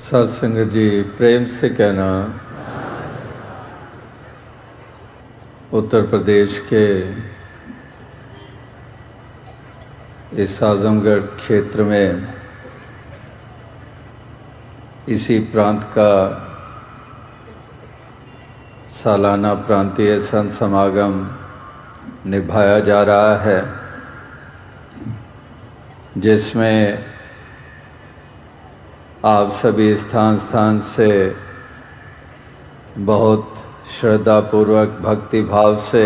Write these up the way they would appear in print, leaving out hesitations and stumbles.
सत्संग जी प्रेम से कहना, उत्तर प्रदेश के इस आजमगढ़ क्षेत्र में इसी प्रांत का सालाना प्रांतीय संत समागम निभाया जा रहा है, जिसमें आप सभी स्थान स्थान से बहुत श्रद्धापूर्वक भक्ति भाव से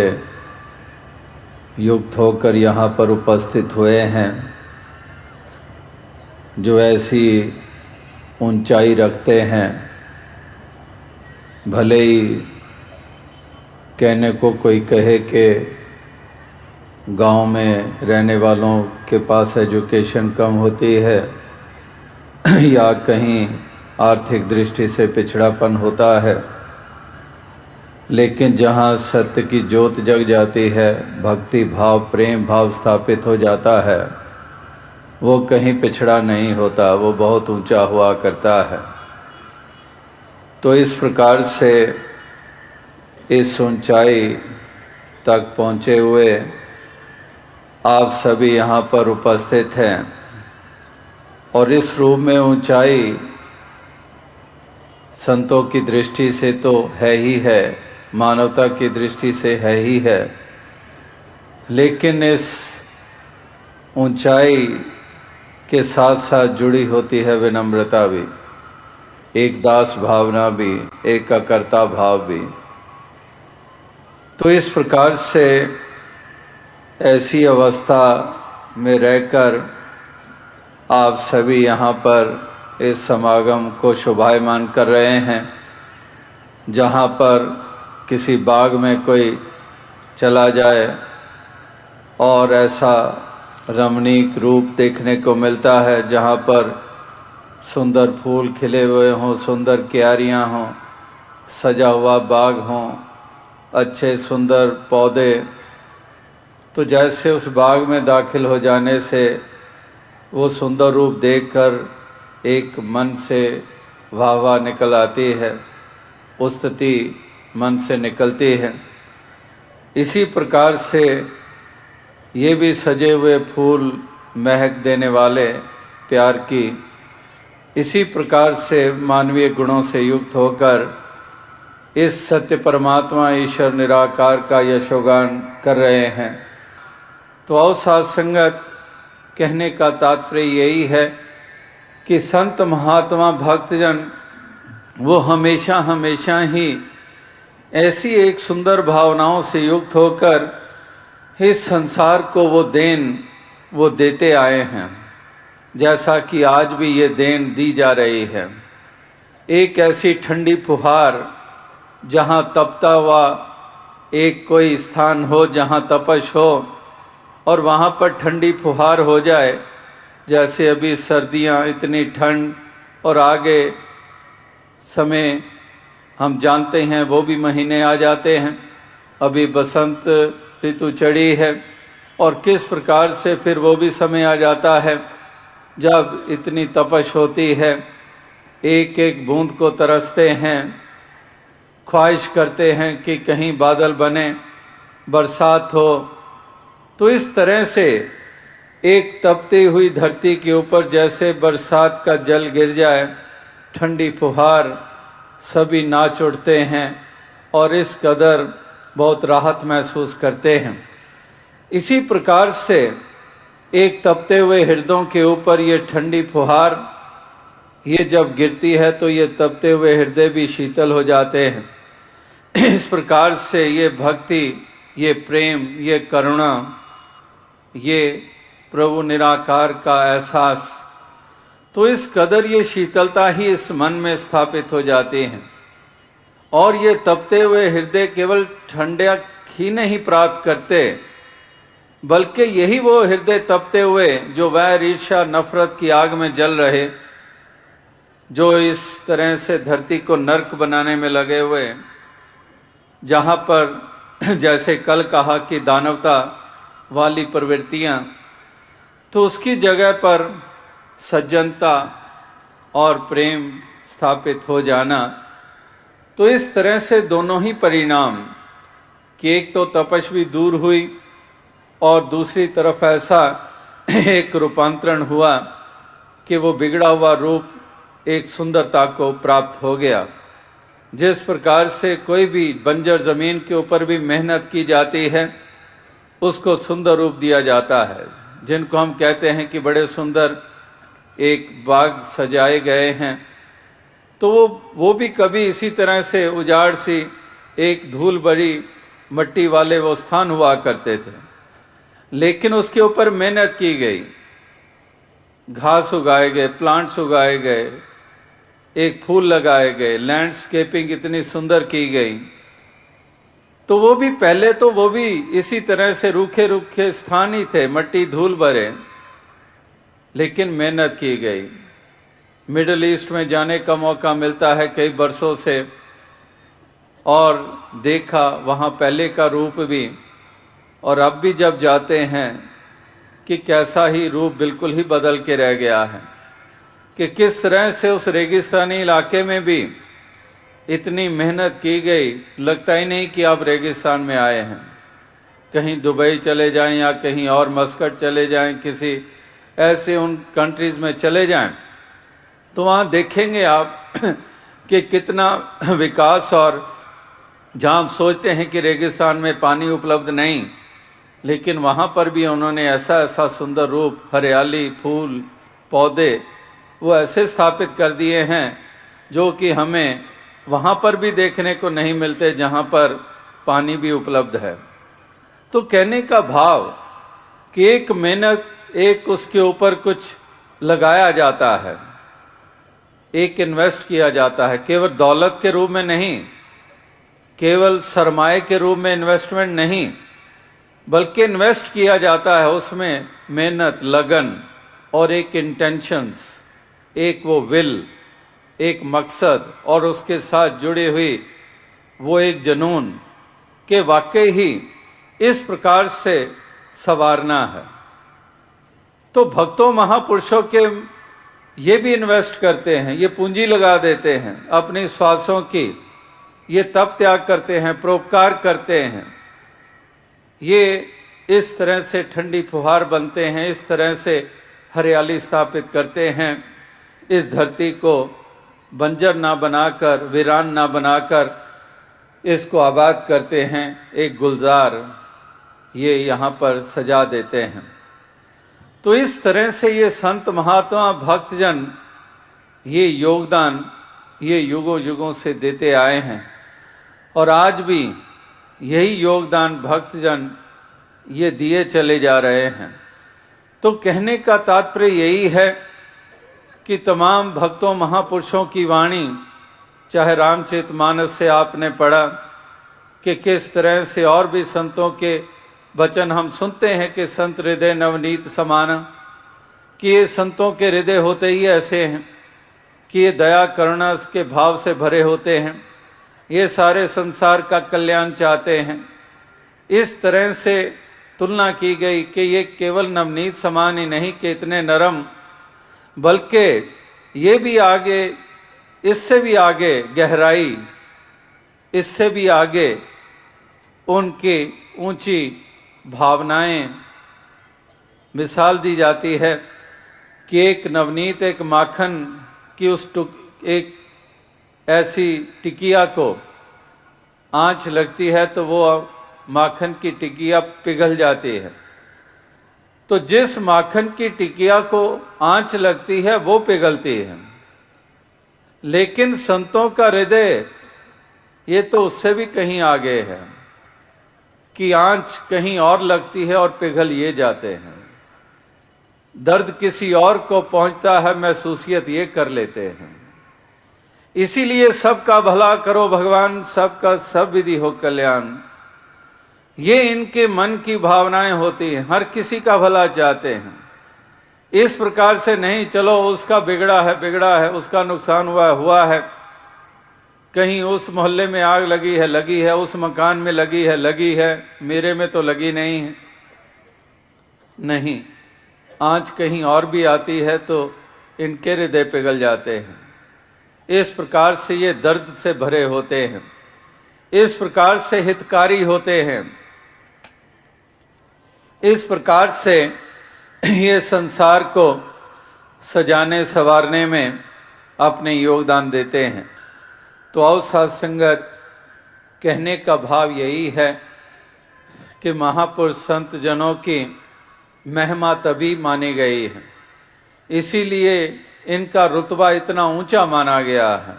युक्त होकर यहाँ पर उपस्थित हुए हैं, जो ऐसी ऊंचाई रखते हैं। भले ही कहने को कोई कहे कि गांव में रहने वालों के पास एजुकेशन कम होती है या कहीं आर्थिक दृष्टि से पिछड़ापन होता है, लेकिन जहाँ सत्य की ज्योत जग जाती है, भक्ति भाव प्रेम भाव स्थापित हो जाता है, वो कहीं पिछड़ा नहीं होता, वो बहुत ऊंचा हुआ करता है। तो इस प्रकार से इस ऊंचाई तक पहुँचे हुए आप सभी यहाँ पर उपस्थित हैं, और इस रूप में ऊंचाई संतों की दृष्टि से तो है ही है, मानवता की दृष्टि से है ही है, लेकिन इस ऊंचाई के साथ साथ जुड़ी होती है विनम्रता भी, एक दास भावना भी, एक अकर्ता भाव भी। तो इस प्रकार से ऐसी अवस्था में रहकर आप सभी यहाँ पर इस समागम को शोभायमान कर रहे हैं। जहाँ पर किसी बाग में कोई चला जाए और ऐसा रमणीक रूप देखने को मिलता है, जहाँ पर सुंदर फूल खिले हुए हों, सुंदर क्यारियाँ हों, सजा हुआ बाग हों, अच्छे सुंदर पौधे, तो जैसे उस बाग में दाखिल हो जाने से वो सुंदर रूप देखकर एक मन से वाह वाह निकल आती है, उस्तति मन से निकलती है। इसी प्रकार से ये भी सजे हुए फूल महक देने वाले प्यार की, इसी प्रकार से मानवीय गुणों से युक्त होकर इस सत्य परमात्मा ईश्वर निराकार का यशोगान कर रहे हैं। तो आओ साथ संगत, कहने का तात्पर्य यही है कि संत महात्मा भक्तजन वो हमेशा हमेशा ही ऐसी एक सुंदर भावनाओं से युक्त होकर इस संसार को वो देते आए हैं, जैसा कि आज भी ये देन दी जा रही है। एक ऐसी ठंडी फुहार, जहाँ तपता हुआ एक कोई स्थान हो, जहाँ तपश हो, और वहाँ पर ठंडी फुहार हो जाए। जैसे अभी सर्दियाँ, इतनी ठंड, और आगे समय हम जानते हैं वो भी महीने आ जाते हैं, अभी बसंत ऋतु चढ़ी है, और किस प्रकार से फिर वो भी समय आ जाता है जब इतनी तपश होती है, एक एक बूंद को तरसते हैं, ख्वाहिश करते हैं कि कहीं बादल बने, बरसात हो। तो इस तरह से एक तपती हुई धरती के ऊपर जैसे बरसात का जल गिर जाए, ठंडी फुहार, सभी नाच उठते हैं और इस कदर बहुत राहत महसूस करते हैं। इसी प्रकार से एक तपते हुए हृदयों के ऊपर ये ठंडी फुहार ये जब गिरती है तो ये तपते हुए हृदय भी शीतल हो जाते हैं। इस प्रकार से ये भक्ति, ये प्रेम, ये करुणा, ये प्रभु निराकार का एहसास, तो इस कदर ये शीतलता ही इस मन में स्थापित हो जाती हैं। और ये तपते हुए हृदय केवल ठंडक ही नहीं प्राप्त करते, बल्कि यही वो हृदय तपते हुए जो वैर ईर्ष्या नफरत की आग में जल रहे, जो इस तरह से धरती को नर्क बनाने में लगे हुए, जहाँ पर जैसे कल कहा कि दानवता वाली प्रवृत्तियाँ, तो उसकी जगह पर सज्जनता और प्रेम स्थापित हो जाना। तो इस तरह से दोनों ही परिणाम कि एक तो तपस्वी दूर हुई और दूसरी तरफ ऐसा एक रूपांतरण हुआ कि वो बिगड़ा हुआ रूप एक सुंदरता को प्राप्त हो गया। जिस प्रकार से कोई भी बंजर ज़मीन के ऊपर भी मेहनत की जाती है उसको सुंदर रूप दिया जाता है। जिनको हम कहते हैं कि बड़े सुंदर एक बाग सजाए गए हैं, तो वो भी कभी इसी तरह से उजाड़ सी एक धूल भरी मिट्टी वाले वो स्थान हुआ करते थे, लेकिन उसके ऊपर मेहनत की गई, घास उगाए गए, प्लांट्स उगाए गए, एक फूल लगाए गए, लैंडस्केपिंग इतनी सुंदर की गई। तो वो भी पहले तो वो भी इसी तरह से रूखे रूखे स्थान ही थे, मट्टी धूल भरे, लेकिन मेहनत की गई। मिडिल ईस्ट में जाने का मौका मिलता है कई बरसों से, और देखा वहाँ पहले का रूप भी और अब भी जब जाते हैं कि कैसा ही रूप बिल्कुल ही बदल के रह गया है, कि किस तरह से उस रेगिस्तानी इलाके में भी इतनी मेहनत की गई, लगता ही नहीं कि आप रेगिस्तान में आए हैं। कहीं दुबई चले जाएं या कहीं और मस्कट चले जाएं, किसी ऐसे उन कंट्रीज़ में चले जाएं, तो वहाँ देखेंगे आप कि कितना विकास, और जहाँ हम सोचते हैं कि रेगिस्तान में पानी उपलब्ध नहीं, लेकिन वहाँ पर भी उन्होंने ऐसा ऐसा सुंदर रूप, हरियाली, फूल, पौधे वो ऐसे स्थापित कर दिए हैं जो कि हमें वहाँ पर भी देखने को नहीं मिलते जहाँ पर पानी भी उपलब्ध है। तो कहने का भाव कि एक मेहनत, एक उसके ऊपर कुछ लगाया जाता है, एक इन्वेस्ट किया जाता है, केवल दौलत के रूप में नहीं, केवल सरमाए के रूप में इन्वेस्टमेंट नहीं, बल्कि इन्वेस्ट किया जाता है उसमें मेहनत, लगन और एक इंटेंशंस, एक वो विल, एक मकसद और उसके साथ जुड़ी हुई वो एक जुनून के वाकई ही इस प्रकार से संवारना है। तो भक्तों महापुरुषों के ये भी इन्वेस्ट करते हैं, ये पूंजी लगा देते हैं अपनी श्वासों की, ये तप त्याग करते हैं, परोपकार करते हैं, ये इस तरह से ठंडी फुहार बनते हैं, इस तरह से हरियाली स्थापित करते हैं, इस धरती को बंजर ना बनाकर, वीरान ना बनाकर इसको आबाद करते हैं, एक गुलजार ये यहाँ पर सजा देते हैं। तो इस तरह से ये संत महात्मा भक्तजन ये योगदान ये युगों युगों से देते आए हैं, और आज भी यही योगदान भक्तजन ये दिए चले जा रहे हैं। तो कहने का तात्पर्य यही है कि तमाम भक्तों महापुरुषों की वाणी, चाहे रामचरितमानस से आपने पढ़ा कि किस तरह से, और भी संतों के वचन हम सुनते हैं कि संत हृदय नवनीत समान, कि ये संतों के हृदय होते ही ऐसे हैं कि ये दया करुणा के भाव से भरे होते हैं, ये सारे संसार का कल्याण चाहते हैं। इस तरह से तुलना की गई कि ये केवल नवनीत समान ही नहीं कि इतने नरम, बल्कि ये भी आगे, इससे भी आगे गहराई, इससे भी आगे उनकी ऊंची भावनाएं मिसाल दी जाती है कि एक नवनीत, एक माखन की उस एक ऐसी टिकिया को आंच लगती है तो वो माखन की टिकिया पिघल जाती है। तो जिस माखन की टिकिया को आंच लगती है वो पिघलती है, लेकिन संतों का हृदय ये तो उससे भी कहीं आगे है कि आंच कहीं और लगती है और पिघल ये जाते हैं। दर्द किसी और को पहुंचता है, महसूसियत ये कर लेते हैं। इसीलिए सबका भला करो भगवान, सबका सब विधि हो कल्याण, ये इनके मन की भावनाएं होती हैं, हर किसी का भला चाहते हैं। इस प्रकार से नहीं चलो उसका बिगड़ा है, उसका नुकसान हुआ है, कहीं उस मोहल्ले में आग लगी है, उस मकान में लगी है, मेरे में तो लगी नहीं है। नहीं, आंच कहीं और भी आती है तो इनके हृदय पिघल जाते हैं। इस प्रकार से ये दर्द से भरे होते हैं, इस प्रकार से हितकारी होते हैं, इस प्रकार से ये संसार को सजाने संवारने में अपने योगदान देते हैं। तो आओ साध संगत, कहने का भाव यही है कि महापुरुष संत जनों की महिमा तभी मानी गई है, इसीलिए इनका रुतबा इतना ऊंचा माना गया है।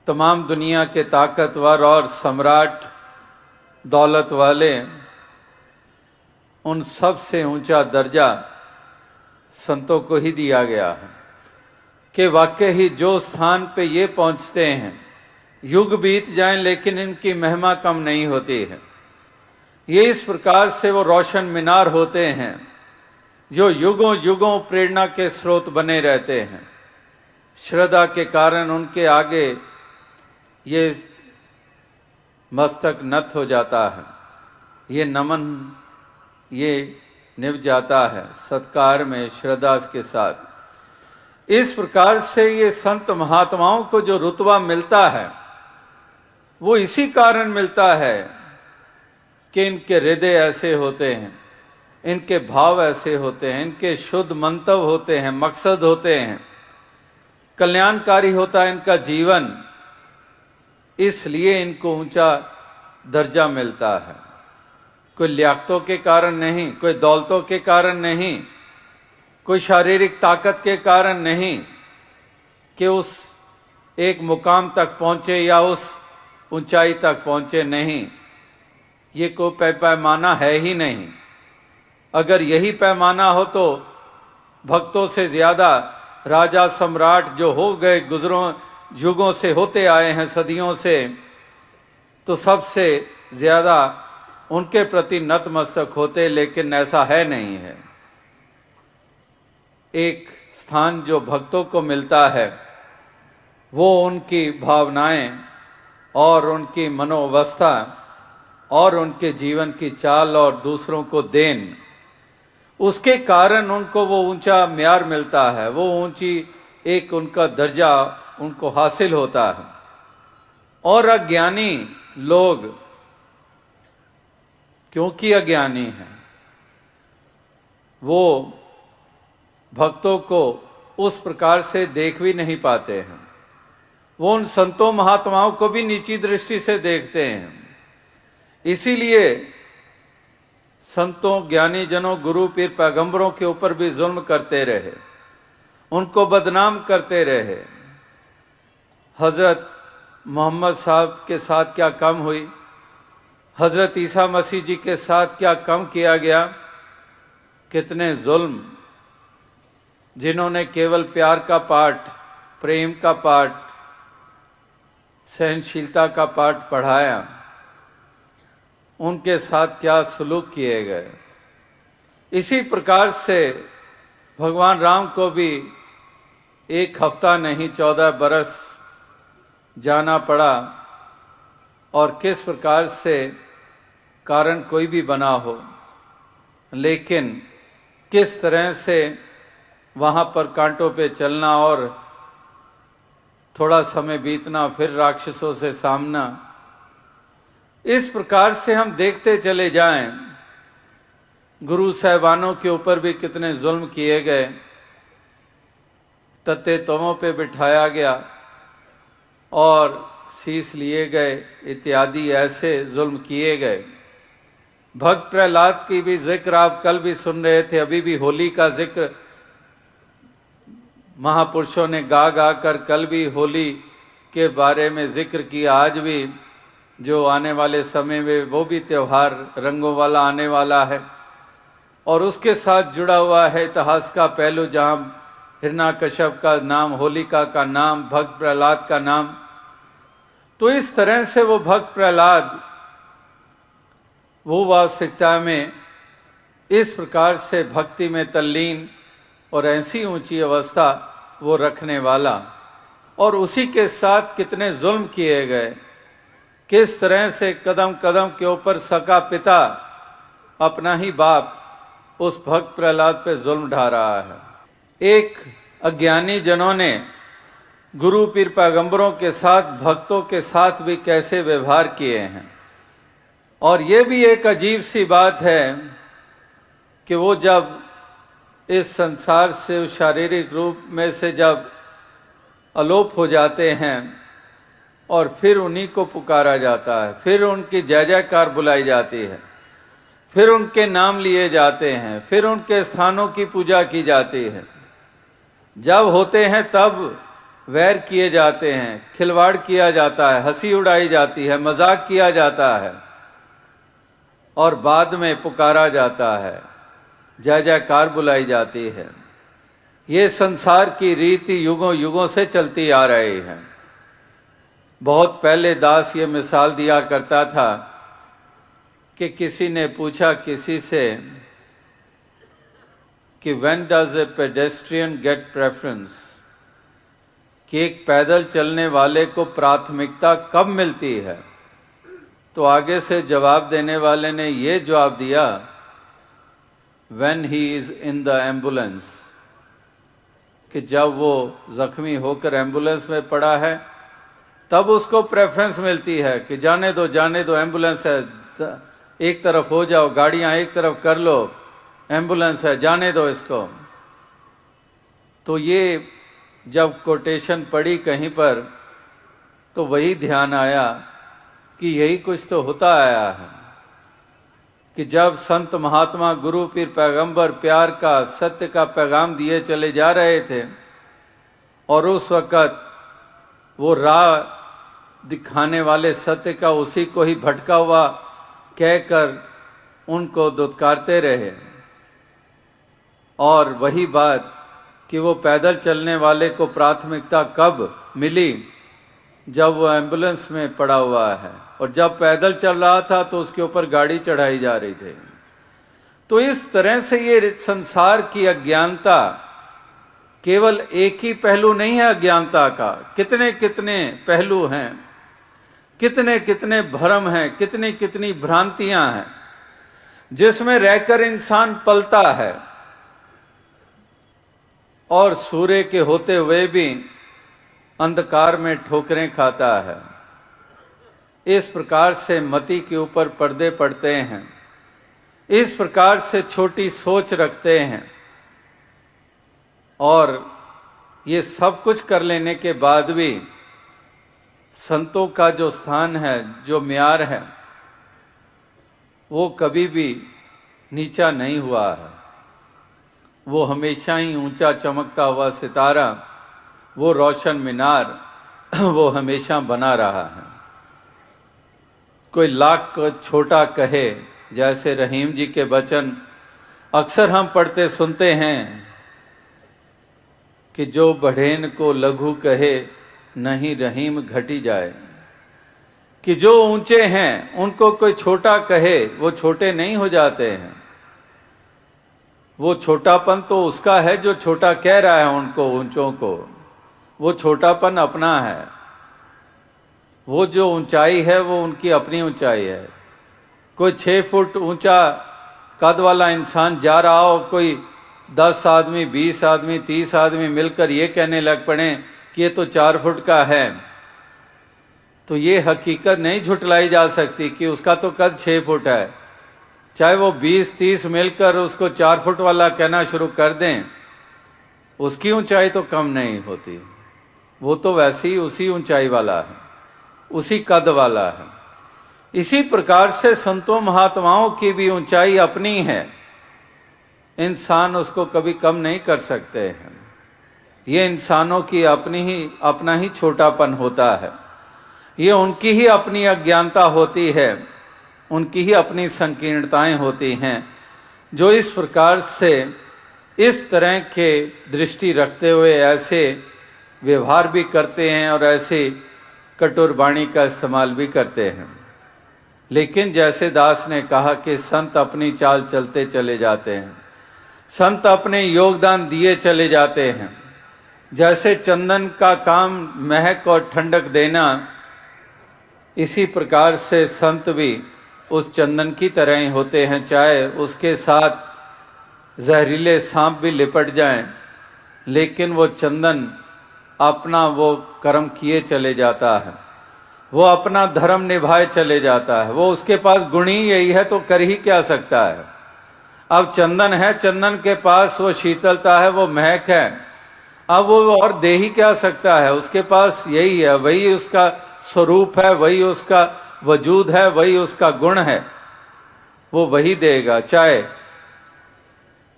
तमाम दुनिया के ताकतवर और सम्राट दौलत वाले, उन सब से ऊंचा दर्जा संतों को ही दिया गया है कि वाकई ही जो स्थान पे ये पहुंचते हैं, युग बीत जाएं लेकिन इनकी महिमा कम नहीं होती है। ये इस प्रकार से वो रोशन मीनार होते हैं जो युगों युगों प्रेरणा के स्रोत बने रहते हैं। श्रद्धा के कारण उनके आगे ये मस्तक नत हो जाता है, ये नमन ये निभ जाता है सत्कार में, श्रद्धा के साथ। इस प्रकार से ये संत महात्माओं को जो रुतबा मिलता है वो इसी कारण मिलता है कि इनके हृदय ऐसे होते हैं, इनके भाव ऐसे होते हैं, इनके शुद्ध मंतव्य होते हैं, मकसद होते हैं, कल्याणकारी होता है इनका जीवन, इसलिए इनको ऊंचा दर्जा मिलता है। कोई लियाकतों के कारण नहीं, कोई दौलतों के कारण नहीं, कोई शारीरिक ताकत के कारण नहीं कि उस एक मुकाम तक पहुंचे या उस ऊंचाई तक पहुंचे, नहीं। ये कोई पैमाना है ही नहीं। अगर यही पैमाना हो तो भक्तों से ज्यादा राजा सम्राट जो हो गए गुजरों युगों से होते आए हैं, सदियों से, तो सबसे ज्यादा उनके प्रति नतमस्तक होते, लेकिन ऐसा है नहीं है। एक स्थान जो भक्तों को मिलता है वो उनकी भावनाएं और उनकी मनोवस्था और उनके जीवन की चाल और दूसरों को देन, उसके कारण उनको वो ऊंचा म्यार मिलता है, वो ऊंची एक उनका दर्जा उनको हासिल होता है। और अज्ञानी लोग क्योंकि अज्ञानी हैं, वो भक्तों को उस प्रकार से देख भी नहीं पाते हैं, वो उन संतों महात्माओं को भी नीची दृष्टि से देखते हैं। इसीलिए संतों, ज्ञानी जनों, गुरु पीर पैगंबरों के ऊपर भी जुल्म करते रहे, उनको बदनाम करते रहे। हजरत मोहम्मद साहब के साथ क्या कम हुई, हजरत ईसा मसीह जी के साथ क्या कम किया गया। कितने जुल्म, जिन्होंने केवल प्यार का पाठ, प्रेम का पाठ, सहनशीलता का पाठ पढ़ाया, उनके साथ क्या सलूक किए गए। इसी प्रकार से भगवान राम को भी एक हफ्ता नहीं 14 बरस जाना पड़ा, और किस प्रकार से कारण कोई भी बना हो, लेकिन किस तरह से वहाँ पर कांटों पे चलना और थोड़ा समय बीतना, फिर राक्षसों से सामना, इस प्रकार से हम देखते चले जाएं। गुरु साहिबानों के ऊपर भी कितने जुल्म किए गए, तत्ते तवों पे बिठाया गया और शीश लिए गए, इत्यादि ऐसे जुल्म किए गए। भक्त प्रहलाद की भी जिक्र आप कल भी सुन रहे थे, अभी भी होली का जिक्र महापुरुषों ने गा गा कर कल भी होली के बारे में जिक्र किया। आज भी जो आने वाले समय में वो भी त्यौहार रंगों वाला आने वाला है, और उसके साथ जुड़ा हुआ है इतिहास का पहलू, जहाँ हिरण्यकश्यप का नाम, होलिका का नाम, भक्त प्रहलाद का नाम। तो इस तरह से वो भक्त प्रहलाद वो वास्तविकता में इस प्रकार से भक्ति में तल्लीन और ऐसी ऊंची अवस्था वो रखने वाला, और उसी के साथ कितने जुल्म किए गए, किस तरह से कदम कदम के ऊपर सका पिता अपना ही बाप उस भक्त प्रहलाद पे जुल्म ढा रहा है। एक अज्ञानी जनों ने गुरु पीर पैगंबरों के साथ, भक्तों के साथ भी कैसे व्यवहार किए हैं। और ये भी एक अजीब सी बात है कि वो जब इस संसार से, शारीरिक रूप में से जब अलोप हो जाते हैं और फिर उन्हीं को पुकारा जाता है, फिर उनकी जय जयकार बुलाई जाती है, फिर उनके नाम लिए जाते हैं, फिर उनके स्थानों की पूजा की जाती है। जब होते हैं तब वैर किए जाते हैं, खिलवाड़ किया जाता है, हंसी उड़ाई जाती है, मजाक किया जाता है और बाद में पुकारा जाता है, जय जयकार बुलाई जाती है। ये संसार की रीति युगों युगों से चलती आ रही है। बहुत पहले दास ये मिसाल दिया करता था कि किसी ने पूछा किसी से कि when does a pedestrian get preference, कि एक पैदल चलने वाले को प्राथमिकता कब मिलती है। तो आगे से जवाब देने वाले ने ये जवाब दिया, when he is in the ambulance, कि जब वो जख्मी होकर एम्बुलेंस में पड़ा है तब उसको प्रेफरेंस मिलती है कि जाने दो जाने दो, एम्बुलेंस है, एक तरफ हो जाओ, गाड़ियां एक तरफ कर लो, एम्बुलेंस है, जाने दो इसको। तो ये जब कोटेशन पड़ी कहीं पर तो वही ध्यान आया कि यही कुछ तो होता आया है कि जब संत महात्मा, गुरु पीर पैगंबर प्यार का, सत्य का पैगाम दिए चले जा रहे थे और उस वक़्त वो राह दिखाने वाले सत्य का उसी को ही भटका हुआ कहकर उनको दुत्कारते रहे। और वही बात कि वो पैदल चलने वाले को प्राथमिकता कब मिली, जब वो एम्बुलेंस में पड़ा हुआ है, और जब पैदल चल रहा था तो उसके ऊपर गाड़ी चढ़ाई जा रही थी। तो इस तरह से ये संसार की अज्ञानता केवल एक ही पहलू नहीं है अज्ञानता का, कितने कितने पहलू हैं, कितने कितने भ्रम हैं, कितनी कितनी भ्रांतियां हैं जिसमें रहकर इंसान पलता है और सूर्य के होते हुए भी अंधकार में ठोकरें खाता है। इस प्रकार से मति के ऊपर पर्दे पड़ते हैं, इस प्रकार से छोटी सोच रखते हैं और ये सब कुछ कर लेने के बाद भी संतों का जो स्थान है, जो म्यार है, वो कभी भी नीचा नहीं हुआ है। वो हमेशा ही ऊंचा चमकता हुआ सितारा, वो रोशन मीनार, वो हमेशा बना रहा है। कोई लाख को छोटा कहे, जैसे रहीम जी के वचन अक्सर हम पढ़ते सुनते हैं कि जो बढ़ेन को लघु कहे, नहीं रहीम घटी जाए। कि जो ऊंचे हैं उनको कोई छोटा कहे, वो छोटे नहीं हो जाते हैं। वो छोटापन तो उसका है जो छोटा कह रहा है उनको, ऊंचों को, वो छोटापन अपना है। वो जो ऊंचाई है वो उनकी अपनी ऊंचाई है। कोई 6 फुट ऊंचा कद वाला इंसान जा रहा हो, कोई 10 आदमी, 20 आदमी, 30 आदमी मिलकर ये कहने लग पड़े कि ये तो 4 फुट का है, तो ये हकीकत नहीं झुटलाई जा सकती कि उसका तो कद 6 फुट है। चाहे वो 20-30 मिलकर उसको 4 फुट वाला कहना शुरू कर दें, उसकी ऊंचाई तो कम नहीं होती। वो तो वैसे ही उसी ऊंचाई वाला है, उसी कद वाला है। इसी प्रकार से संतों महात्माओं की भी ऊंचाई अपनी है, इंसान उसको कभी कम नहीं कर सकते हैं। ये इंसानों की अपना ही छोटापन होता है, ये उनकी ही अपनी अज्ञानता होती है, उनकी ही अपनी संकीर्णताएं होती हैं, जो इस प्रकार से इस तरह के दृष्टि रखते हुए ऐसे व्यवहार भी करते हैं और ऐसे कठोर वाणी का इस्तेमाल भी करते हैं। लेकिन जैसे दास ने कहा कि संत अपनी चाल चलते चले जाते हैं, संत अपने योगदान दिए चले जाते हैं। जैसे चंदन का काम महक और ठंडक देना, इसी प्रकार से संत भी उस चंदन की तरह ही होते हैं। चाहे उसके साथ जहरीले सांप भी लिपट जाएं, लेकिन वो चंदन अपना वो कर्म किए चले जाता है, वो अपना धर्म निभाए चले जाता है। वो उसके पास गुण ही यही है तो कर ही क्या सकता है। अब चंदन है, चंदन के पास वो शीतलता है, वो महक है, अब वो और दे ही क्या सकता है। उसके पास यही है, वही उसका स्वरूप है, वही उसका वजूद है, वही उसका गुण है, वो वही देगा, चाहे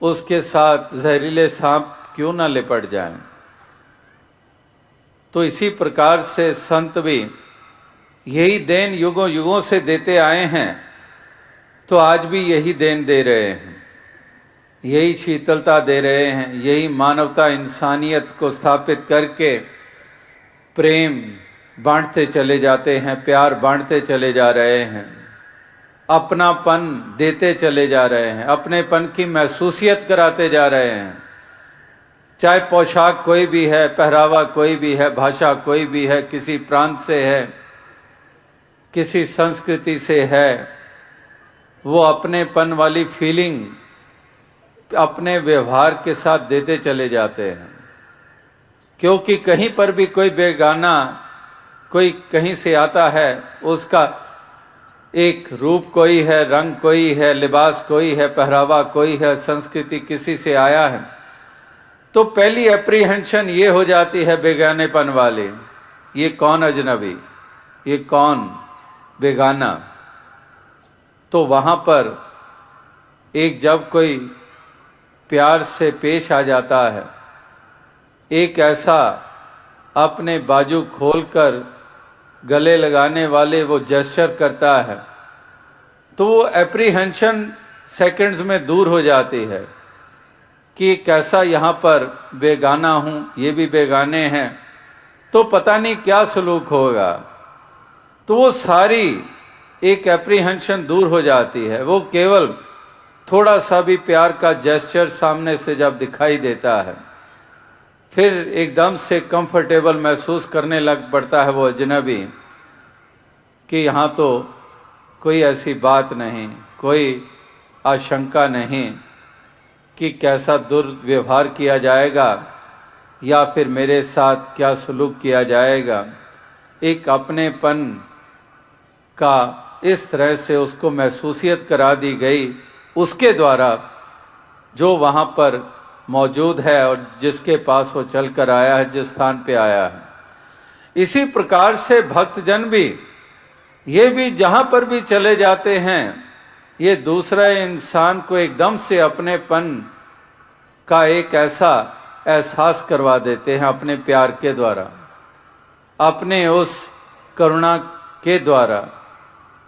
उसके साथ जहरीले सांप क्यों ना लिपट जाएं। तो इसी प्रकार से संत भी यही देन युगों युगों से देते आए हैं, तो आज भी यही देन दे रहे हैं, यही शीतलता दे रहे हैं, यही मानवता इंसानियत को स्थापित करके प्रेम बांटते चले जाते हैं, प्यार बांटते चले जा रहे हैं, अपनापन देते चले जा रहे हैं, अपनेपन की महसूसियत कराते जा रहे हैं। चाहे पोशाक कोई भी है, पहरावा कोई भी है, भाषा कोई भी है, किसी प्रांत से है, किसी संस्कृति से है, वो अपनेपन वाली फीलिंग अपने व्यवहार के साथ देते चले जाते हैं। क्योंकि कहीं पर भी कोई बेगाना कोई कहीं से आता है, उसका एक रूप कोई है, रंग कोई है, लिबास कोई है, पहरावा कोई है, संस्कृति किसी से आया है, तो पहली एप्रीहेंशन ये हो जाती है बेगानेपन वाली, ये कौन अजनबी, ये कौन बेगाना। तो वहां पर एक जब कोई प्यार से पेश आ जाता है, एक ऐसा अपने बाजू खोलकर गले लगाने वाले वो जेस्चर करता है, तो वो एप्रीहेंशन सेकंड्स में दूर हो जाती है कि कैसा यहाँ पर बेगाना हूँ, ये भी बेगाने हैं, तो पता नहीं क्या सलूक होगा। तो वो सारी एक एप्रीहेंशन दूर हो जाती है। वो केवल थोड़ा सा भी प्यार का जेस्चर सामने से जब दिखाई देता है, फिर एकदम से कंफर्टेबल महसूस करने लग पड़ता है वो अजनबी कि यहाँ तो कोई ऐसी बात नहीं, कोई आशंका नहीं कि कैसा दुर्व्यवहार किया जाएगा या फिर मेरे साथ क्या सलूक किया जाएगा। एक अपनेपन का इस तरह से उसको महसूसियत करा दी गई, उसके द्वारा जो वहाँ पर मौजूद है और जिसके पास वो चल कर आया है, जिस स्थान पे आया है। इसी प्रकार से भक्तजन भी, ये भी जहाँ पर भी चले जाते हैं, ये दूसरा इंसान को एकदम से अपनेपन का एक ऐसा एहसास करवा देते हैं अपने प्यार के द्वारा, अपने उस करुणा के द्वारा,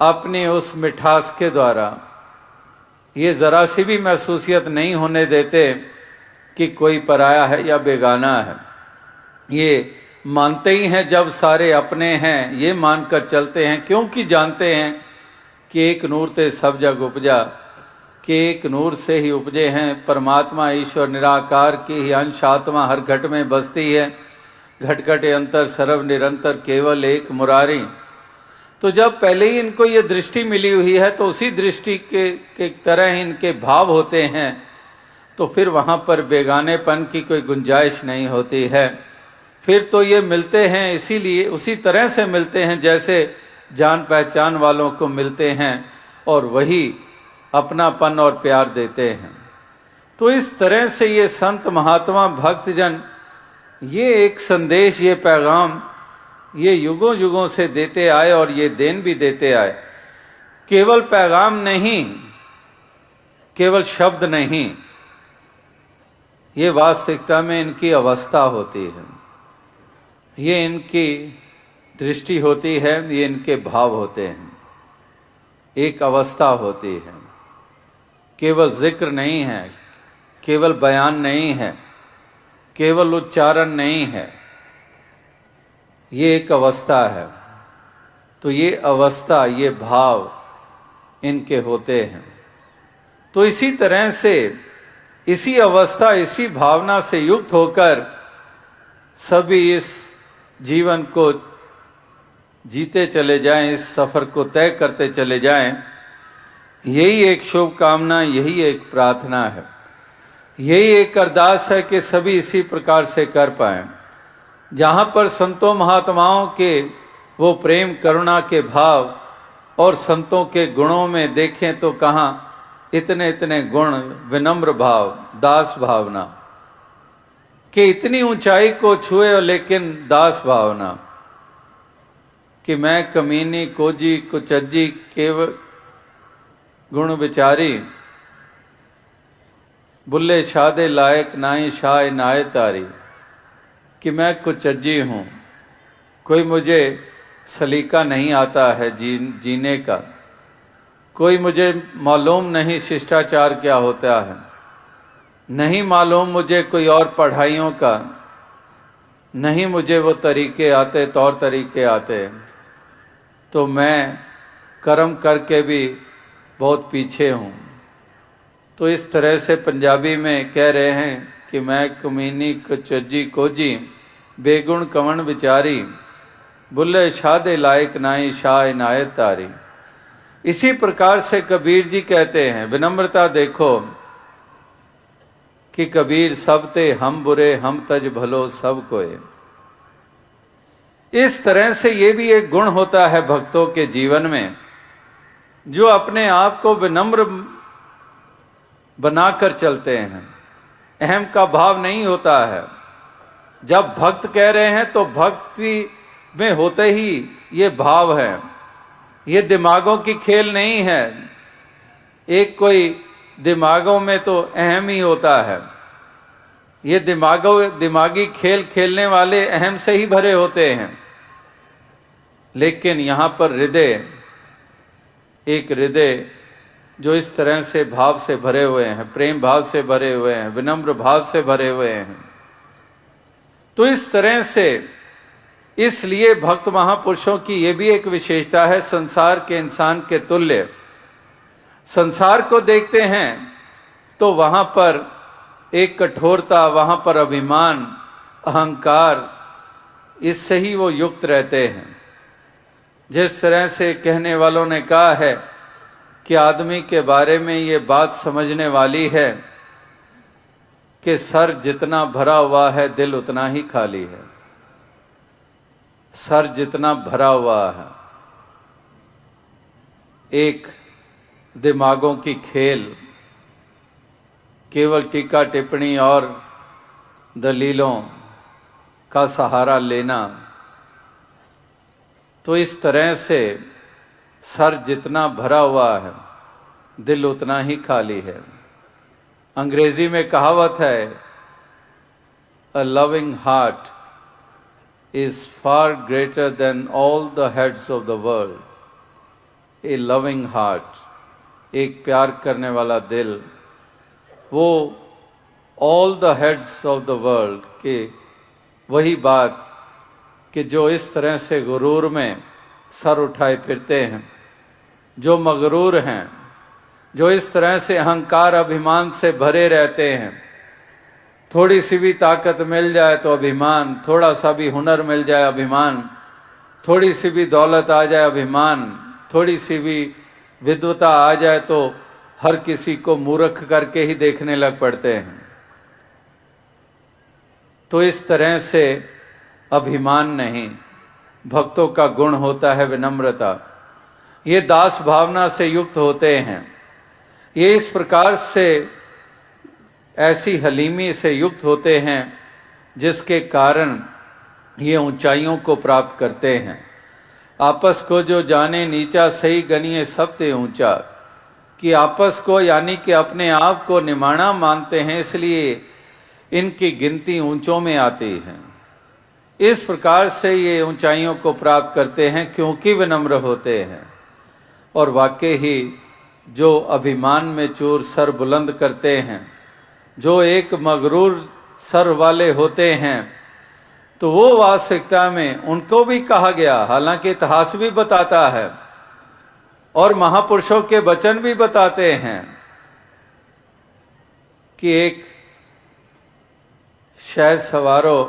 अपने उस मिठास के द्वारा। ये ज़रा सी भी महसूसियत नहीं होने देते कि कोई पराया है या बेगाना है। ये मानते ही हैं जब सारे अपने हैं, ये मानकर चलते हैं, क्योंकि जानते हैं कि एक नूर ते सब जग उपजा, कि एक नूर से ही उपजे हैं। परमात्मा ईश्वर निराकार की ही अंश आत्मा हर घट में बसती है, घट घट अंतर सर्व निरंतर केवल एक मुरारी। तो जब पहले ही इनको ये दृष्टि मिली हुई है, तो उसी दृष्टि के तरह ही इनके भाव होते हैं, तो फिर वहाँ पर बेगानेपन की कोई गुंजाइश नहीं होती है। फिर तो ये मिलते हैं इसीलिए, उसी तरह से मिलते हैं जैसे जान पहचान वालों को मिलते हैं, और वही अपनापन और प्यार देते हैं। तो इस तरह से ये संत महात्मा भक्तजन ये एक संदेश, ये पैगाम ये युगों युगों से देते आए, और ये देन भी देते आए। केवल पैगाम नहीं, केवल शब्द नहीं, ये वास्तविकता में इनकी अवस्था होती है, ये इनकी दृष्टि होती है, ये इनके भाव होते हैं, एक अवस्था होती है। केवल जिक्र नहीं है, केवल बयान नहीं है, केवल उच्चारण नहीं है, ये एक अवस्था है। तो ये अवस्था, ये भाव इनके होते हैं। तो इसी तरह से, इसी अवस्था, इसी भावना से युक्त होकर सभी इस जीवन को जीते चले जाएं, इस सफ़र को तय करते चले जाएं। यही एक शुभकामना, यही एक प्रार्थना है, यही एक अरदास है कि सभी इसी प्रकार से कर पाएं। जहाँ पर संतों महात्माओं के वो प्रेम करुणा के भाव और संतों के गुणों में देखें तो कहाँ इतने इतने गुण, विनम्र भाव, दास भावना कि इतनी ऊंचाई को छुए और लेकिन दास भावना कि मैं कमीनी कोजी कुचज्जी केवल गुण विचारी, बुल्ले शादे लायक नाई शाह नाय तारी, कि मैं कुचज्जी हूँ, कोई मुझे सलीका नहीं आता है जीने का, कोई मुझे मालूम नहीं शिष्टाचार क्या होता है, नहीं मालूम मुझे कोई और पढ़ाइयों का, नहीं मुझे वो तरीके आते, तौर तरीके आते, तो मैं कर्म करके भी बहुत पीछे हूँ। तो इस तरह से पंजाबी में कह रहे हैं कि मैं कमीनी कुचज्जी कोजी बेगुण कवण विचारी, बुल्ले शादे लायक नाई शाह नायत तारी। इसी प्रकार से कबीर जी कहते हैं, विनम्रता देखो कि कबीर सब ते हम बुरे हम तज भलो सब कोय। इस तरह से ये भी एक गुण होता है भक्तों के जीवन में, जो अपने आप को विनम्र बनाकर चलते हैं। अहम का भाव नहीं होता है। जब भक्त कह रहे हैं तो भक्ति में होते ही ये भाव है, ये दिमागों की खेल नहीं है। एक कोई दिमागों में तो अहम ही होता है, ये दिमागी खेल खेलने वाले अहम से ही भरे होते हैं। लेकिन यहाँ पर हृदय, एक हृदय जो इस तरह से भाव से भरे हुए हैं, प्रेम भाव से भरे हुए हैं, विनम्र भाव से भरे हुए हैं, तो इस तरह से, इसलिए भक्त महापुरुषों की ये भी एक विशेषता है, संसार के इंसान के तुल्य। संसार को देखते हैं तो वहाँ पर एक कठोरता, वहाँ पर अभिमान, अहंकार, इससे ही वो युक्त रहते हैं। जिस तरह से कहने वालों ने कहा है कि आदमी के बारे में ये बात समझने वाली है कि सर जितना भरा हुआ है दिल उतना ही खाली है। सर जितना भरा हुआ है, एक दिमागों की खेल, केवल टीका टिप्पणी और दलीलों का सहारा लेना, तो इस तरह से सर जितना भरा हुआ है दिल उतना ही खाली है। अंग्रेजी में कहावत है, a loving heart is far greater than all the heads of the world. A loving heart, एक प्यार करने वाला दिल, वो all the heads of the world के वही बात कि जो इस तरह से गुरूर में सर उठाए फिरते हैं, जो मगरूर हैं, जो इस तरह से अहंकार अभिमान से भरे रहते हैं, थोड़ी सी भी ताकत मिल जाए तो अभिमान, थोड़ा सा भी हुनर मिल जाए अभिमान, थोड़ी सी भी दौलत आ जाए अभिमान, थोड़ी सी भी विद्वता आ जाए तो हर किसी को मूर्ख करके ही देखने लग पड़ते हैं। तो इस तरह से अभिमान नहीं, भक्तों का गुण होता है विनम्रता। ये दास भावना से युक्त होते हैं, ये इस प्रकार से ऐसी हलीमी से युक्त होते हैं जिसके कारण ये ऊंचाइयों को प्राप्त करते हैं। आपस को जो जाने नीचा सही गनिए सब ते ऊंचा, कि आपस को यानी कि अपने आप को निमाना मानते हैं, इसलिए इनकी गिनती ऊंचों में आती है। इस प्रकार से ये ऊंचाइयों को प्राप्त करते हैं क्योंकि विनम्र होते हैं। और वाकई ही जो अभिमान में चूर सर बुलंद करते हैं, जो एक मगरूर सर वाले होते हैं, तो वो वास्तविकता में उनको भी कहा गया, हालांकि इतिहास भी बताता है और महापुरुषों के वचन भी बताते हैं कि एक शायद सवारों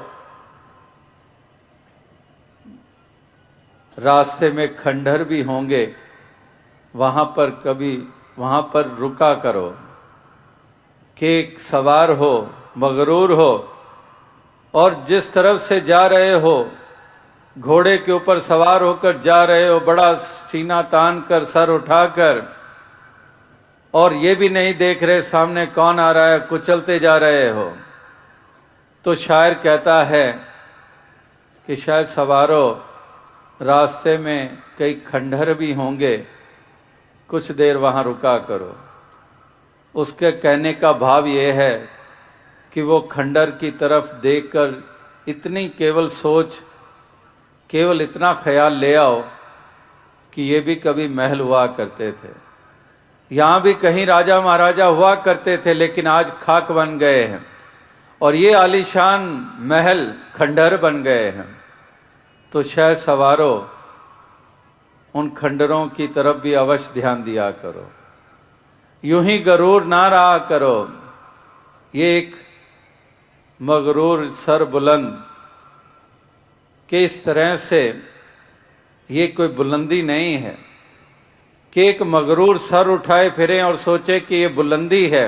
रास्ते में खंडहर भी होंगे, वहाँ पर रुका करो कि एक सवार हो, मगरूर हो, और जिस तरफ से जा रहे हो, घोड़े के ऊपर सवार होकर जा रहे हो, बड़ा सीना तान कर, सर उठाकर, और ये भी नहीं देख रहे सामने कौन आ रहा है, कुचलते जा रहे हो, तो शायर कहता है कि शायद सवारों, रास्ते में कई खंडहर भी होंगे, कुछ देर वहाँ रुका करो। उसके कहने का भाव ये है कि वो खंडहर की तरफ देखकर इतनी केवल सोच, केवल इतना ख्याल ले आओ कि ये भी कभी महल हुआ करते थे, यहाँ भी कहीं राजा महाराजा हुआ करते थे, लेकिन आज खाक बन गए हैं और ये आलीशान महल खंडहर बन गए हैं। तो शायद सवारों, उन खंडरों की तरफ भी अवश्य ध्यान दिया करो, यूं ही गरूर ना रहा करो। ये एक मगरूर सर बुलंद कि इस तरह से ये कोई बुलंदी नहीं है कि एक मगरूर सर उठाए फिरें और सोचे कि ये बुलंदी है।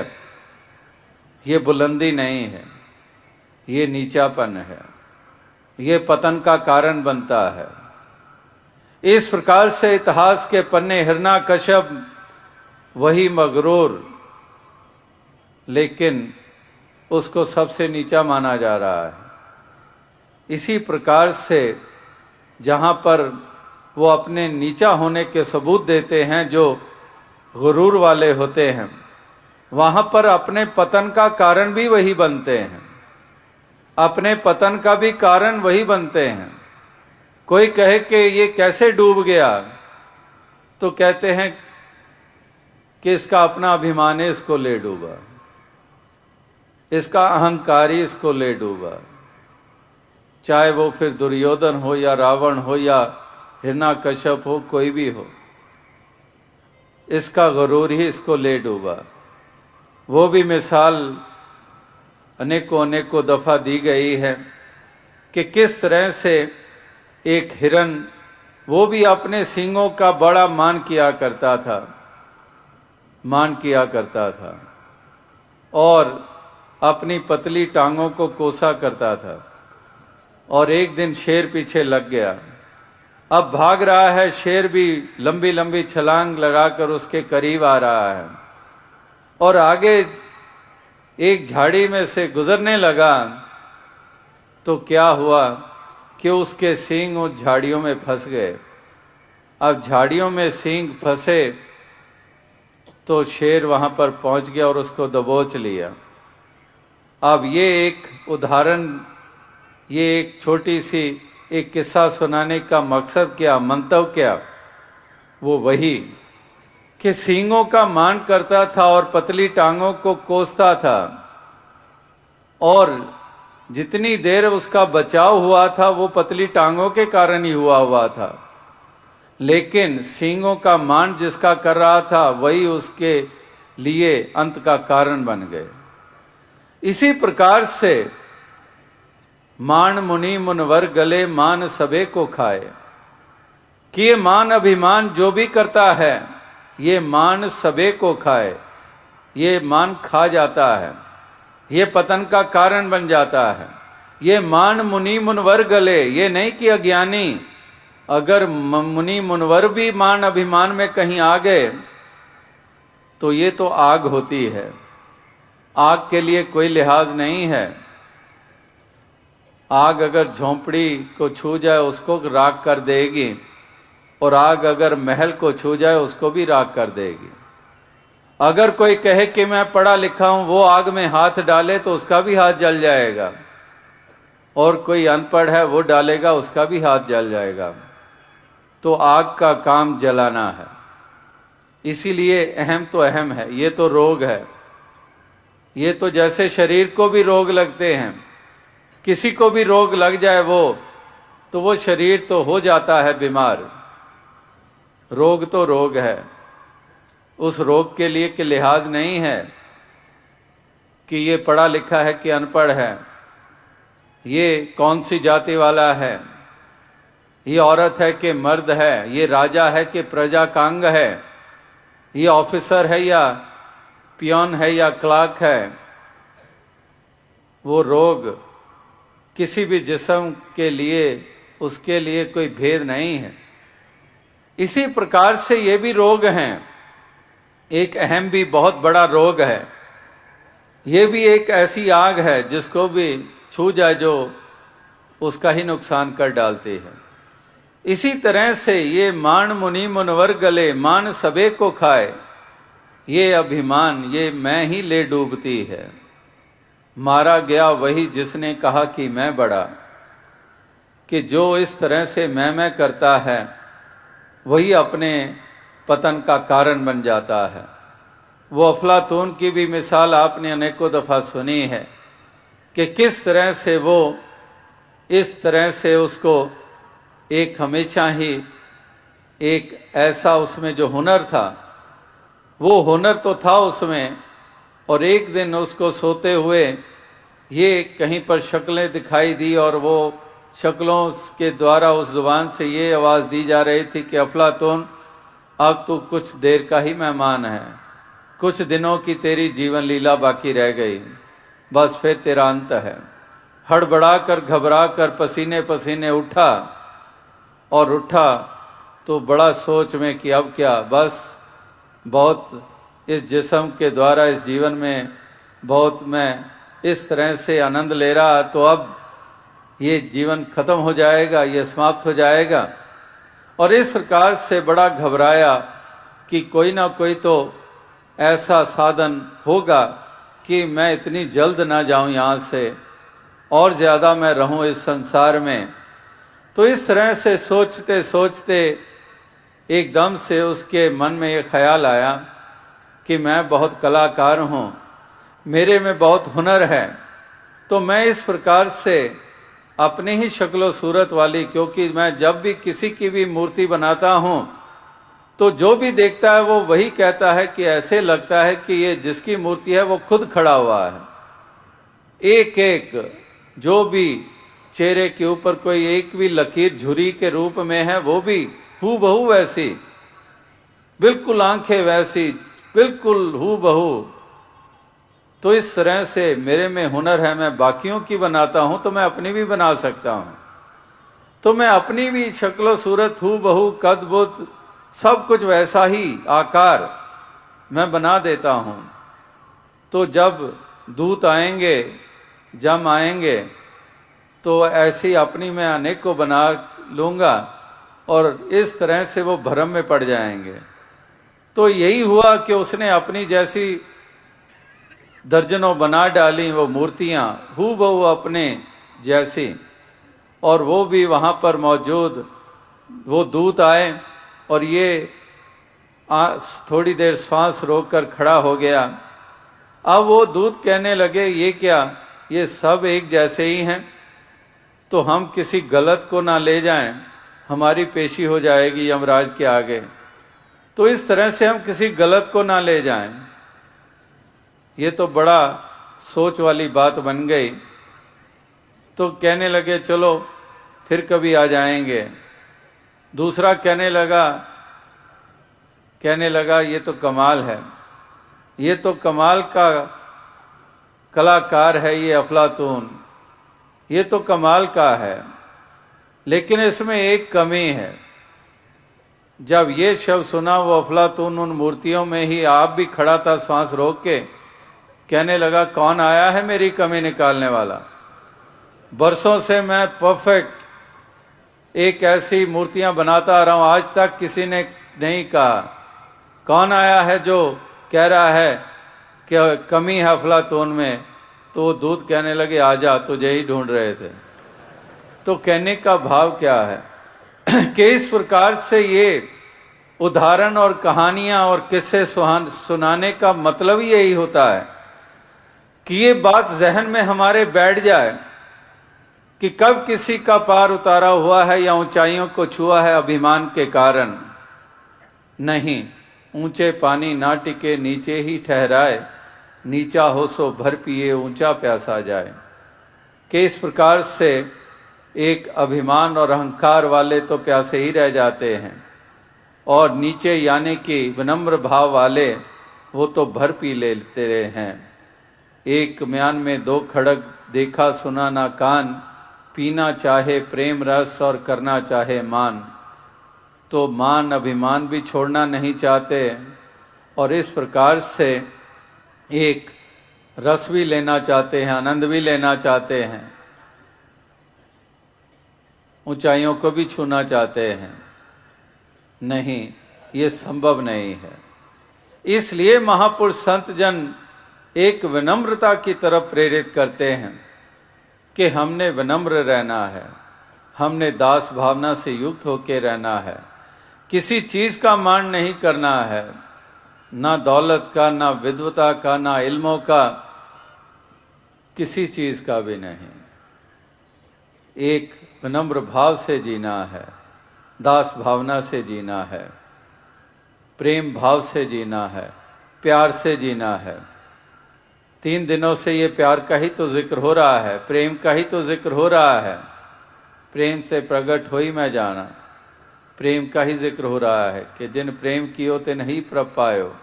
ये बुलंदी नहीं है, ये नीचापन है, ये पतन का कारण बनता है। इस प्रकार से इतिहास के पन्ने हिरण्यकश्यप वही मगरूर, लेकिन उसको सबसे नीचा माना जा रहा है। इसी प्रकार से जहाँ पर वो अपने नीचा होने के सबूत देते हैं, जो गुरूर वाले होते हैं, वहाँ पर अपने पतन का कारण भी वही बनते हैं, अपने पतन का भी कारण वही बनते हैं। कोई कहे कि ये कैसे डूब गया, तो कहते हैं कि इसका अपना अभिमान है, इसको ले डूबा, इसका अहंकारी इसको ले डूबा। चाहे वो फिर दुर्योधन हो या रावण हो या हिरण्यकश्यप हो, कोई भी हो, इसका गुरूर ही इसको ले डूबा। वो भी मिसाल अनेकों अनेकों दफ़ा दी गई है कि किस तरह से एक हिरन, वो भी अपने सींगों का बड़ा मान किया करता था, मान किया करता था और अपनी पतली टांगों को कोसा करता था। और एक दिन शेर पीछे लग गया, अब भाग रहा है, शेर भी लंबी लंबी छलांग लगाकर उसके करीब आ रहा है और आगे एक झाड़ी में से गुजरने लगा। तो क्या हुआ कि उसके सींग उस झाड़ियों में फंस गए। अब झाड़ियों में सींग फंसे तो शेर वहाँ पर पहुँच गया और उसको दबोच लिया। अब ये एक उदाहरण, ये एक छोटी सी एक किस्सा सुनाने का मकसद क्या, मंतव्य क्या, वो वही कि सींगों का मान करता था और पतली टांगों को कोसता था, और जितनी देर उसका बचाव हुआ था वो पतली टांगों के कारण ही हुआ था, लेकिन सींगों का मान जिसका कर रहा था वही उसके लिए अंत का कारण बन गए। इसी प्रकार से मान मुनि मुनवर गले, मान सबे को खाए, कि ये मान अभिमान जो भी करता है ये मान सबे को खाए, ये मान खा जाता है, ये पतन का कारण बन जाता है। ये मान मुनि मुनवर गले, ये नहीं कि अज्ञानी, अगर मुनि मुनवर भी मान अभिमान में कहीं आ गए तो ये तो आग होती है, आग के लिए कोई लिहाज नहीं है। आग अगर झोंपड़ी को छू जाए उसको राख कर देगी, और आग अगर महल को छू जाए उसको भी राख कर देगी। अगर कोई कहे कि मैं पढ़ा लिखा हूं, वो आग में हाथ डाले तो उसका भी हाथ जल जाएगा, और कोई अनपढ़ है वो डालेगा उसका भी हाथ जल जाएगा। तो आग का काम जलाना है, इसीलिए अहम तो अहम है। ये तो रोग है, ये तो जैसे शरीर को भी रोग लगते हैं, किसी को भी रोग लग जाए तो वो शरीर तो हो जाता है बीमार। रोग तो रोग है, उस रोग के लिए कि लिहाज नहीं है कि ये पढ़ा लिखा है कि अनपढ़ है, ये कौन सी जाति वाला है, ये औरत है कि मर्द है, ये राजा है कि प्रजा का अंग है, ये ऑफिसर है या पियोन है या क्लार्क है। वो रोग किसी भी जिस्म के लिए उसके लिए कोई भेद नहीं है। इसी प्रकार से ये भी रोग हैं। एक अहम भी बहुत बड़ा रोग है। ये भी एक ऐसी आग है जिसको भी छू जाए जो उसका ही नुकसान कर डालती है। इसी तरह से ये मान मुनि मुनवर गले, मान सबे को खाए, ये अभिमान ये मैं ही ले डूबती है। मारा गया वही जिसने कहा कि मैं बड़ा, कि जो इस तरह से मैं करता है वही अपने पतन का कारण बन जाता है। वो अफलातून की भी मिसाल आपने अनेकों दफ़ा सुनी है कि किस तरह से वो इस तरह से उसको एक हमेशा ही एक ऐसा उसमें जो हुनर था, वो हुनर तो था उसमें, और एक दिन उसको सोते हुए ये कहीं पर शक्लें दिखाई दी और वो शक्लों के द्वारा उस ज़ुबान से ये आवाज़ दी जा रही थी कि अफलातून अब तू कुछ देर का ही मेहमान है, कुछ दिनों की तेरी जीवन लीला बाकी रह गई, बस फिर तेरा अंत है। हड़बड़ा कर घबरा कर पसीने पसीने उठा, और उठा तो बड़ा सोच में कि अब क्या, बस बहुत इस जिस्म के द्वारा इस जीवन में बहुत मैं इस तरह से आनंद ले रहा, तो अब ये जीवन खत्म हो जाएगा, ये समाप्त हो जाएगा। और इस प्रकार से बड़ा घबराया कि कोई ना कोई तो ऐसा साधन होगा कि मैं इतनी जल्द ना जाऊं यहाँ से और ज़्यादा मैं रहूं इस संसार में। तो इस तरह से सोचते सोचते एकदम से उसके मन में ये ख्याल आया कि मैं बहुत कलाकार हूँ, मेरे में बहुत हुनर है, तो मैं इस प्रकार से अपनी ही शक्लो सूरत वाली, क्योंकि मैं जब भी किसी की भी मूर्ति बनाता हूँ तो जो भी देखता है वो वही कहता है कि ऐसे लगता है कि ये जिसकी मूर्ति है वो खुद खड़ा हुआ है। एक एक जो भी चेहरे के ऊपर कोई एक भी लकीर झुर्री के रूप में है वो भी हूबहू वैसी, बिल्कुल आंखें वैसी, बिल्कुल हूबहू। तो इस तरह से मेरे में हुनर है, मैं बाकियों की बनाता हूं तो मैं अपनी भी बना सकता हूं। तो मैं अपनी भी शक्लो सूरत हूबहू, कद बुत सब कुछ वैसा ही आकार मैं बना देता हूं। तो जब दूत आएंगे, जम आएंगे, तो ऐसी अपनी मैं अनेक को बना लूँगा और इस तरह से वो भ्रम में पड़ जाएंगे। तो यही हुआ कि उसने अपनी जैसी दर्जनों बना डाली वो मूर्तियाँ हूबहू अपने जैसी, और वो भी वहाँ पर मौजूद। वो दूत आए और ये थोड़ी देर श्वास रोककर खड़ा हो गया। अब वो दूत कहने लगे ये क्या, ये सब एक जैसे ही हैं, तो हम किसी गलत को ना ले जाएं, हमारी पेशी हो जाएगी यमराज के आगे, तो इस तरह से हम किसी गलत को ना ले जाएं। ये तो बड़ा सोच वाली बात बन गई। तो कहने लगे चलो फिर कभी आ जाएंगे। दूसरा कहने लगा ये तो कमाल है, ये तो कमाल का कलाकार है ये अफलातून, ये तो कमाल का है, लेकिन इसमें एक कमी है। जब ये शब्द सुना वो अफलातून उन मूर्तियों में ही आप भी खड़ा था सांस रोक के, कहने लगा कौन आया है मेरी कमी निकालने वाला। बरसों से मैं परफेक्ट एक ऐसी मूर्तियां बनाता आ रहा हूं, आज तक किसी ने नहीं कहा कौन आया है जो कह रहा है कि कमी है अफलातून में। तो वो दूत कहने लगे आजा, तुझे ही ढूंढ रहे थे। तो कहने का भाव क्या है कि इस प्रकार से ये उदाहरण और कहानियां और किस्से सुनाने का मतलब ही यही होता है कि ये बात जहन में हमारे बैठ जाए कि कब किसी का पार उतारा हुआ है या ऊंचाइयों को छुआ है अभिमान के कारण। नहीं, ऊंचे पानी ना टिके नीचे ही ठहराए, नीचा हो सो भर पिए ऊंचा प्यासा जाए। कि इस प्रकार से एक अभिमान और अहंकार वाले तो प्यासे ही रह जाते हैं, और नीचे यानी कि विनम्र भाव वाले वो तो भर पी लेते हैं। एक म्यान में दो खड़ग देखा सुना ना कान, पीना चाहे प्रेम रस और करना चाहे मान, तो मान अभिमान भी छोड़ना नहीं चाहते और इस प्रकार से एक रस भी लेना चाहते हैं, आनंद भी लेना चाहते हैं, ऊंचाइयों को भी छूना चाहते हैं। नहीं, ये संभव नहीं है। इसलिए महापुरुष संत जन एक विनम्रता की तरफ प्रेरित करते हैं कि हमने विनम्र रहना है, हमने दास भावना से युक्त होकर रहना है, किसी चीज़ का मान नहीं करना है, ना दौलत का, ना विद्वता का, ना इल्मों का, किसी चीज़ का भी नहीं। एक विनम्र भाव से जीना है, दास भावना से जीना है, प्रेम भाव से जीना है, प्यार से जीना है। 3 दिनों से ये प्यार का ही तो जिक्र हो रहा है, प्रेम का ही तो जिक्र हो रहा है। प्रेम से प्रगट हो ही मैं जाना, प्रेम का ही जिक्र हो रहा है कि जिन प्रेम कियो ते नहीं प्रभ पायो,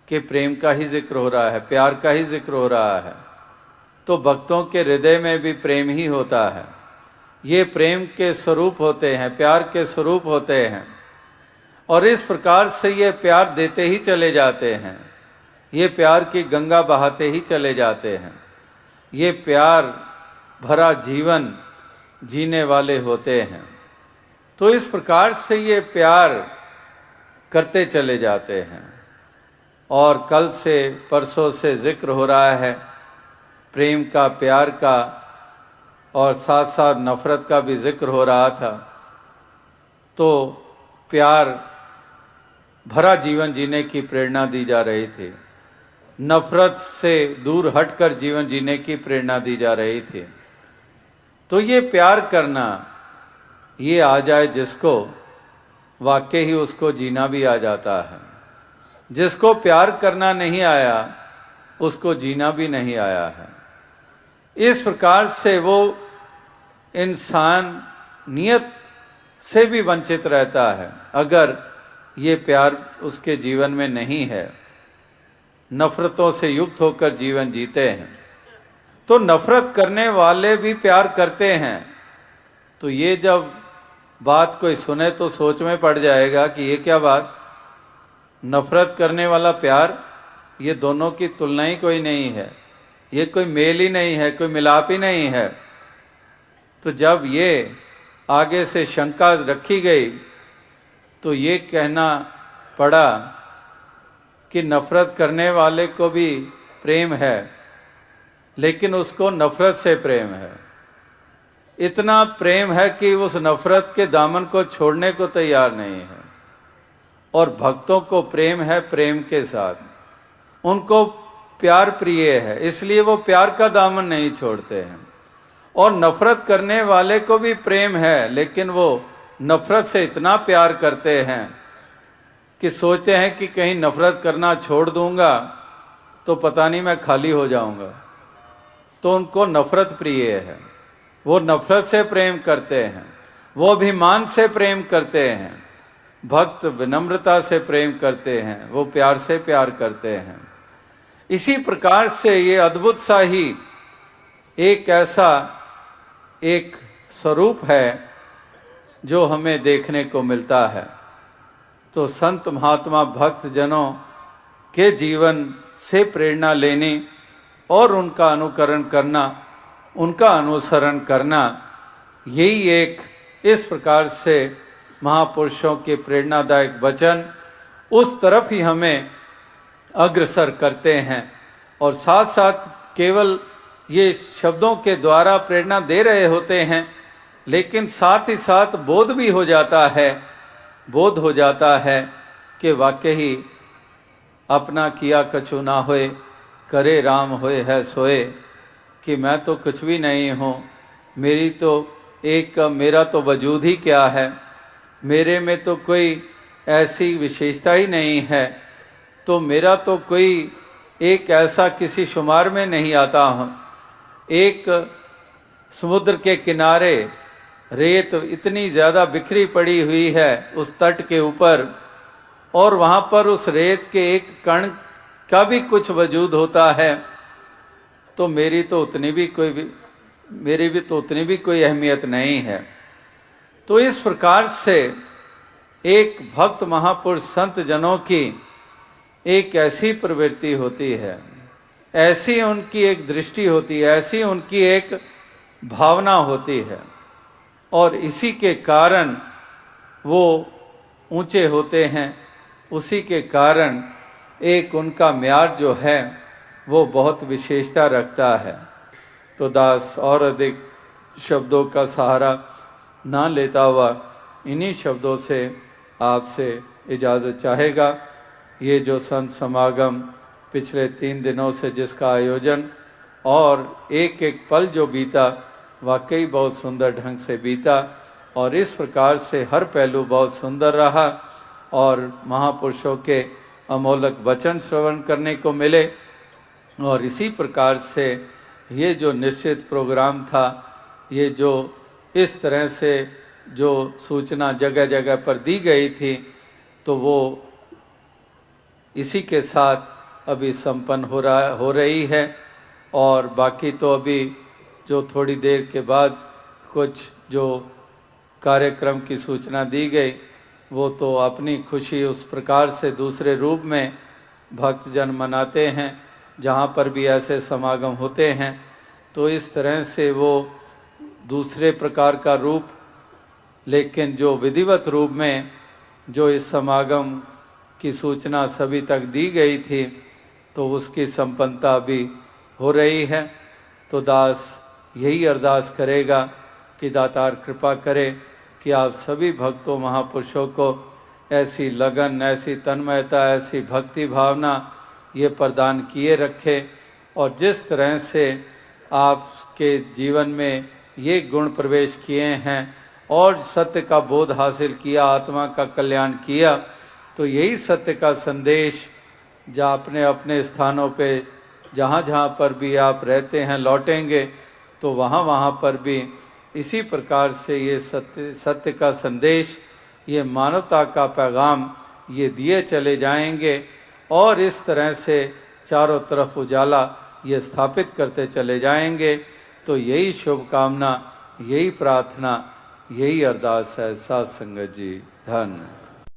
कि प्रेम का ही जिक्र हो रहा है, प्यार का ही जिक्र हो रहा है। तो भक्तों के हृदय में भी प्रेम ही होता है। ये प्रेम के स्वरूप होते हैं, प्यार के स्वरूप होते हैं और इस प्रकार से ये प्यार देते ही चले जाते हैं, ये प्यार की गंगा बहाते ही चले जाते हैं, ये प्यार भरा जीवन जीने वाले होते हैं। तो इस प्रकार से ये प्यार करते चले जाते हैं। और कल से परसों से जिक्र हो रहा है प्रेम का, प्यार का और साथ साथ नफ़रत का भी जिक्र हो रहा था। तो प्यार भरा जीवन जीने की प्रेरणा दी जा रही थी, नफ़रत से दूर हटकर जीवन जीने की प्रेरणा दी जा रही थी। तो ये प्यार करना, ये आ जाए जिसको, वाकई ही उसको जीना भी आ जाता है। जिसको प्यार करना नहीं आया उसको जीना भी नहीं आया है। इस प्रकार से वो इंसान नियत से भी वंचित रहता है अगर ये प्यार उसके जीवन में नहीं है। नफ़रतों से युक्त होकर जीवन जीते हैं। तो नफ़रत करने वाले भी प्यार करते हैं। तो ये जब बात कोई सुने तो सोच में पड़ जाएगा कि ये क्या बात, नफ़रत करने वाला प्यार, ये दोनों की तुलना ही कोई नहीं है, ये कोई मेल ही नहीं है, कोई मिलाप ही नहीं है। तो जब ये आगे से शंका रखी गई तो ये कहना पड़ा कि नफ़रत करने वाले को भी प्रेम है, लेकिन उसको नफ़रत से प्रेम है। इतना प्रेम है कि उस नफ़रत के दामन को छोड़ने को तैयार नहीं है। और भक्तों को प्रेम है प्रेम के साथ, उनको प्यार प्रिय है, इसलिए वो प्यार का दामन नहीं छोड़ते हैं। और नफ़रत करने वाले को भी प्रेम है, लेकिन वो नफ़रत से इतना प्यार करते हैं कि सोचते हैं कि कहीं नफ़रत करना छोड़ दूंगा तो पता नहीं मैं खाली हो जाऊंगा। तो उनको नफ़रत प्रिय है, वो नफ़रत से प्रेम करते हैं, वो अभिमान से प्रेम करते हैं। भक्त विनम्रता से प्रेम करते हैं, वो प्यार से प्यार करते हैं। इसी प्रकार से ये अद्भुत सा ही एक ऐसा एक स्वरूप है जो हमें देखने को मिलता है। तो संत महात्मा भक्त जनों के जीवन से प्रेरणा लेनी और उनका अनुकरण करना, उनका अनुसरण करना, यही एक इस प्रकार से महापुरुषों के प्रेरणादायक वचन उस तरफ ही हमें अग्रसर करते हैं। और साथ साथ केवल ये शब्दों के द्वारा प्रेरणा दे रहे होते हैं, लेकिन साथ ही साथ बोध भी हो जाता है, बोध हो जाता है कि वाकई अपना किया कछु ना होए, करे राम होए है सोए, कि मैं तो कुछ भी नहीं हूँ, मेरा तो वजूद ही क्या है, मेरे में तो कोई ऐसी विशेषता ही नहीं है, तो मेरा तो कोई एक ऐसा किसी शुमार में नहीं आता हूँ। एक समुद्र के किनारे रेत इतनी ज़्यादा बिखरी पड़ी हुई है उस तट के ऊपर, और वहाँ पर उस रेत के एक कण का भी कुछ वजूद होता है, तो मेरी तो उतनी भी कोई भी मेरी भी तो उतनी भी कोई अहमियत नहीं है। तो इस प्रकार से एक भक्त महापुरुष संत जनों की एक ऐसी प्रवृत्ति होती है, ऐसी उनकी एक दृष्टि होती है, ऐसी उनकी एक भावना होती है, और इसी के कारण वो ऊंचे होते हैं। उसी के कारण एक उनका म्यार जो है वो बहुत विशेषता रखता है। तो दास और अधिक शब्दों का सहारा ना लेता हुआ इन्हीं शब्दों से आपसे इजाज़त चाहेगा। ये जो संत समागम पिछले 3 दिनों से जिसका आयोजन और एक एक पल जो बीता, वाकई बहुत सुंदर ढंग से बीता, और इस प्रकार से हर पहलू बहुत सुंदर रहा और महापुरुषों के अमोलक वचन श्रवण करने को मिले। और इसी प्रकार से ये जो निश्चित प्रोग्राम था, ये जो इस तरह से जो सूचना जगह जगह पर दी गई थी, तो वो इसी के साथ अभी संपन्न हो रही है। और बाकी तो अभी जो थोड़ी देर के बाद कुछ जो कार्यक्रम की सूचना दी गई, वो तो अपनी खुशी उस प्रकार से दूसरे रूप में भक्तजन मनाते हैं, जहाँ पर भी ऐसे समागम होते हैं। तो इस तरह से वो दूसरे प्रकार का रूप, लेकिन जो विधिवत रूप में जो इस समागम की सूचना सभी तक दी गई थी, तो उसकी संपन्नता भी हो रही है। तो दास यही अरदास करेगा कि दातार कृपा करे कि आप सभी भक्तों महापुरुषों को ऐसी लगन, ऐसी तन्मयता, ऐसी भक्ति भावना ये प्रदान किए रखे, और जिस तरह से आपके जीवन में ये गुण प्रवेश किए हैं और सत्य का बोध हासिल किया, आत्मा का कल्याण किया, तो यही सत्य का संदेश जहाँ अपने अपने स्थानों पे जहाँ जहाँ पर भी आप रहते हैं लौटेंगे, तो वहाँ पर भी इसी प्रकार से ये सत्य का संदेश, ये मानवता का पैगाम ये दिए चले जाएंगे, और इस तरह से चारों तरफ उजाला ये स्थापित करते चले जाएंगे। तो यही शुभकामना, यही प्रार्थना, यही अरदास है। साध संगत जी धन्य।